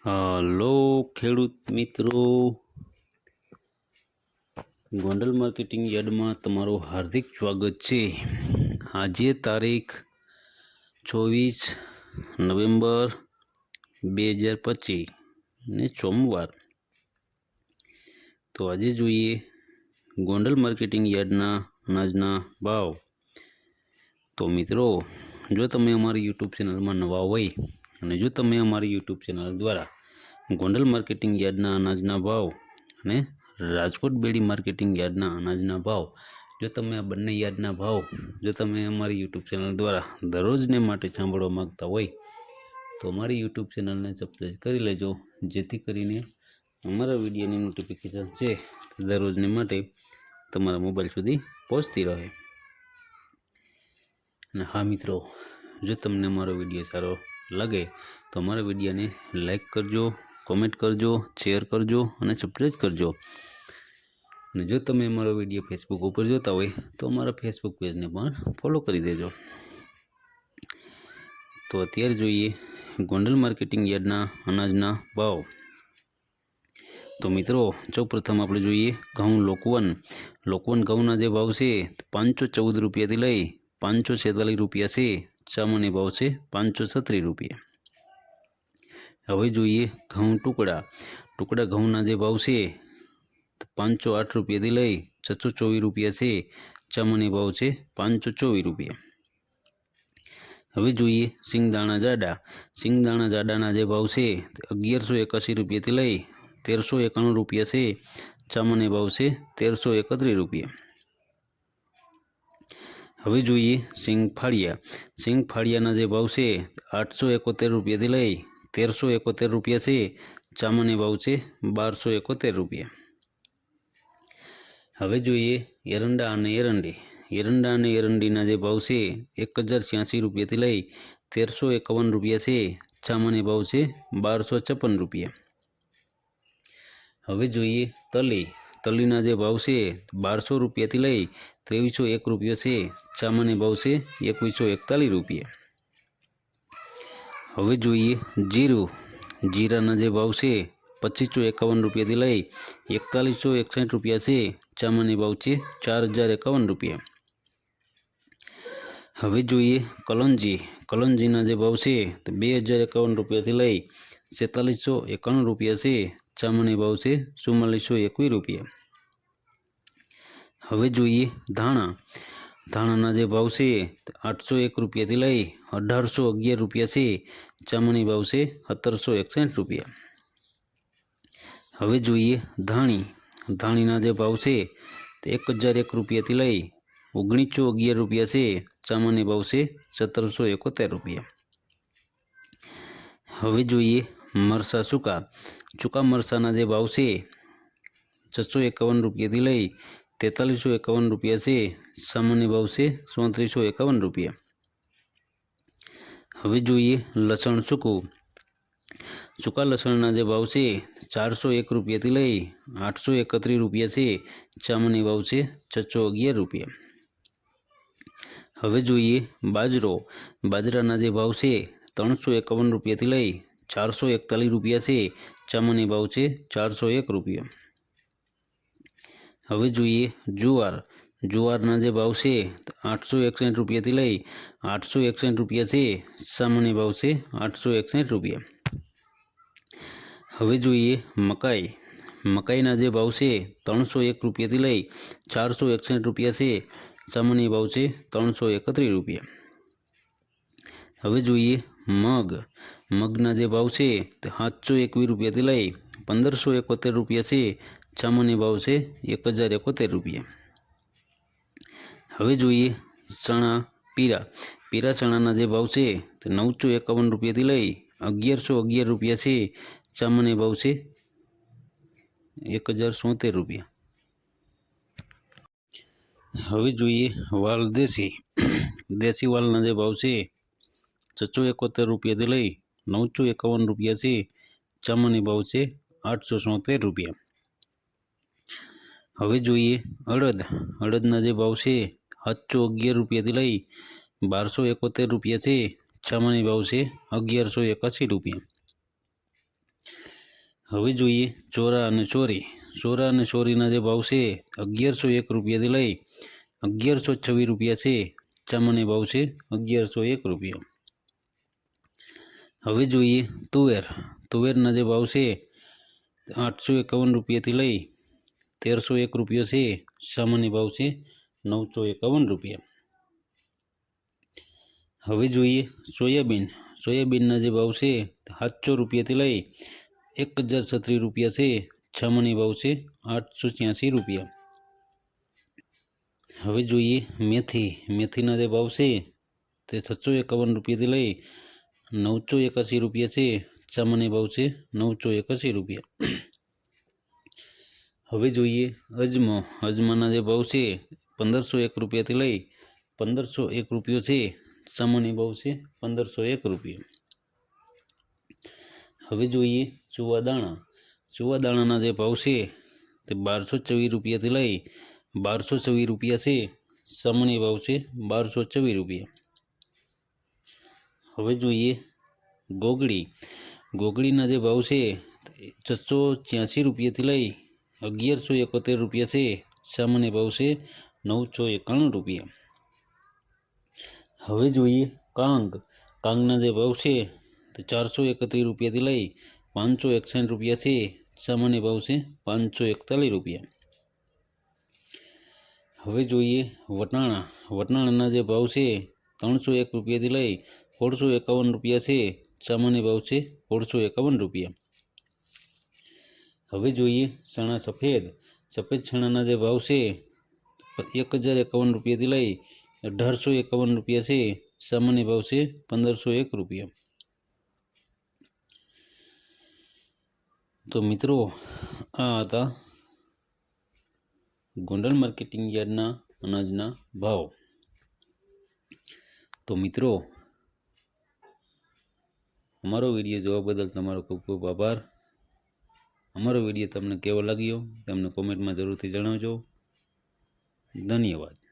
Hello ખેડૂત મિત્રો, Gondal marketing યાર્ડમાં તમારું હાર્દિક સ્વાગત છે। આજે તારીખ 24 નવેમ્બર 2025 ને સોમવાર। તો આજે જોઈએ ગોંડલ માર્કેટિંગ યાર્ડના અનાજના ભાવ। તો મિત્રો, જો તમે અમારી યુટ્યુબ ચેનલમાં નવા હોય અને જો તમે અમારી યુટ્યુબ ચેનલ દ્વારા ગોંડલ માર્કેટિંગ યાર્ડના અનાજના ભાવ અને રાજકોટ બેડી માર્કેટિંગ યાર્ડના અનાજના ભાવ, જો તમે આ બંને યાર્ડના ભાવ જો તમે અમારી યુટ્યુબ ચેનલ દ્વારા દરરોજને માટે સાંભળવા માગતા હોય તો અમારી યુટ્યુબ ચેનલને સબસ્ક્રાઈબ કરી લેજો, જેથી કરીને અમારા વિડીયોની નોટિફિકેશન છે દરરોજને માટે તમારા મોબાઈલ સુધી પહોંચતી રહે। અને હા મિત્રો, જો તમને અમારો વિડીયો સારો લાગે તો અમારા વિડીયોને લાઈક કરજો, કોમેન્ટ કરજો, શેર કરજો અને સબસ્ક્રાઈબ કરજો। અને જો તમે અમારો વિડીયો ફેસબુક ઉપર જોતા હોય તો અમારા ફેસબુક પેજને પણ ફોલો કરી દેજો। તો અત્યારે જોઈએ ગોંડલ માર્કેટિંગ યાર્ડના અનાજના ભાવ। તો મિત્રો, સૌપ્રથમ આપણે જોઈએ ઘઉં લોકવન ઘઉંના જે ભાવ છે 514 રૂપિયાથી લઈ 546 રૂપિયા છે। સામાન્ય ભાવ છે 536 રૂપિયા। હવે જોઈએ ઘઉં ટુકડા ઘઉંના જે ભાવ છે 508 રૂપિયાથી લઈ 624 રૂપિયા છે। સામાન્ય ભાવ છે 524 રૂપિયા। હવે જોઈએ સિંગદાણા જાડાના જે ભાવ છે 1181 રૂપિયાથી લઈ 1391 રૂપિયા છે। સામાન્ય ભાવ છે 1331 રૂપિયા। હવે જોઈએ સિંગ ફાળિયાના જે ભાવ છે 871 રૂપિયાથી લઈ 1371 રૂપિયા છે। સામાન્ય ભાવ છે 1271 રૂપિયા। હવે જોઈએ એરંડા અને એરંડીના જે ભાવ છે 1086 રૂપિયાથી લઈ 1351 રૂપિયા છે। સામાન્ય ભાવ છે 1256 રૂપિયા। હવે જોઈએ તલીના જે ભાવ છે 1200 રૂપિયાથી લઈ 2301 રૂપિયા છે। સામાન્ય ભાવ છે 2141 રૂપિયા। હવે જોઈએ જીરાના જે ભાવ છે 2551 રૂપિયાથી લઈ 4161 રૂપિયા છે। સામાન્ય ભાવ છે 4051 રૂપિયા। હવે જોઈએ કલંજીના જે ભાવ છે 2051 રૂપિયાથી લઈ 4691 રૂપિયા છે। સામાન્ય ભાવ છે 4421 રૂપિયા। હવે જોઈએ ધાણાના જે ભાવ છે 801 રૂપિયાથી લઈ 1811 રૂપિયા છે। સામાન્ય ભાવ છે 1761 રૂપિયા। હવે જોઈએ ધાણીના જે ભાવ છે 1001 રૂપિયાથી લઈ 1911 રૂપિયા છે। સામાન્ય ભાવ છે 1771 રૂપિયા। હવે જોઈએ મરચાં સૂકા મરચાંના જે ભાવ છે 651 રૂપિયાથી લઈ 4351 રૂપિયા છે। સામાન્ય ભાવ છે 3451 રૂપિયા। હવે જોઈએ લસણ સૂકા લસણના જે ભાવ છે 401 રૂપિયાથી લઈ 831 રૂપિયા છે। સામાન્ય ભાવ છે 611 રૂપિયા। હવે જોઈએ બાજરાના જે ભાવ છે 351 રૂપિયાથી લઈ 441 રૂપિયા છે। સામાન્ય ભાવ છે 401 રૂપિયા। હવે જોઈએ જુવારના જે ભાવ છે 861 રૂપિયાથી લઈ 861 રૂપિયા છે। સામાન્ય ભાવ છે 861 રૂપિયા। હવે જોઈએ મકાઈના જે ભાવ છે 301 રૂપિયાથી લઈ 461 રૂપિયા છે। સામાન્ય ભાવ છે 331 રૂપિયા। હવે જોઈએ મગના જે ભાવ છે 721 રૂપિયાથી લઈ 1571 રૂપિયા છે। સામાન્ય ભાવ છે 1071 રૂપિયા। હવે જોઈએ પીળા ચણાના જે ભાવ છે 951 રૂપિયાથી લઈ 1111 રૂપિયા છે। સામાન્ય ભાવ છે 1070 રૂપિયા। હવે જોઈએ વાલ દેશી વાલના જે ભાવ છે 671 રૂપિયાથી લઈ 951 રૂપિયા છે। સામાન્ય ભાવ છે 870 રૂપિયા। હવે જોઈએ અડદના જે ભાવ છે 711 રૂપિયાથી લઈ 1271 રૂપિયા છે। સામાન્ય ભાવ છે 1181 રૂપિયા। હવે જોઈએ ચોરા અને ચોરી. ચોરા અને ચોરીના જે ભાવ છે 1101 રૂપિયાથી લઈ 1126 રૂપિયા છે. સામાન્ય ભાવ છે 1101 રૂપિયા. હવે જોઈએ તુવેર. તુવેરના જે ભાવ છે 851 રૂપિયાથી લઈ 1301 રૂપિયો છે. સામાન્ય ભાવ છે 951 રૂપિયા. હવે જોઈએ સોયાબીન. સોયાબીનના જે ભાવ છે 700 રૂપિયાથી લઈ 1036 રૂપિયા છે. સામાન્ય ભાવ છે 886 રૂપિયા. હવે જોઈએ મેથી. મેથીના જે ભાવ છે તે 651 રૂપિયાથી લઈ 981 રૂપિયા છે. સામાન્ય ભાવ છે 981 રૂપિયા. હવે જોઈએ અજમો. અજમાના જે ભાવ છે 1501 રૂપિયાથી લઈ 1501 રૂપિયો છે. સામાન્ય ભાવ છે 1501 રૂપિયા. હવે જોઈએ ચુવાદાણા. ચુવાદાણાના જે ભાવ છે તે 1224 રૂપિયાથી લઈ 1224 રૂપિયા છે. સામાન્ય ભાવ છે 1224 રૂપિયા. હવે જોઈએ ગોગડી. ગોગડીના જે ભાવ છે 686 રૂપિયાથી લઈ 1171 રૂપિયા છે. સામાન્ય ભાવ છે 991 રૂપિયા. હવે જોઈએ કાંગ. કાંગના જે ભાવ છે તે 431 રૂપિયાથી લઈ 561 રૂપિયા છે. સામાન્ય ભાવ છે 541 રૂપિયા. હવે જોઈએ વટાણા. વટાણાના જે ભાવ છે 301 રૂપિયાથી લઈ 1651 રૂપિયા છે. સામાન્ય ભાવ છે 1651 રૂપિયા. હવે જોઈએ ચણા સફેદ. સફેદ ચણાના જે ભાવ છે 1051 રૂપિયાથી લઈ 1851 રૂપિયા છે. સામાન્ય ભાવ છે 1501 રૂપિયા. તો મિત્રો આ હતા ગોંડલ માર્કેટિંગ યાર્ડના અનાજના ભાવ. તો મિત્રો અમારો વિડીયો જોવા બદલ તમારો ખૂબ ખૂબ આભાર. અમારો વિડીયો તમને કેવો લાગ્યો તમને કોમેન્ટમાં જરૂરથી જણાવજો. ધન્યવાદ.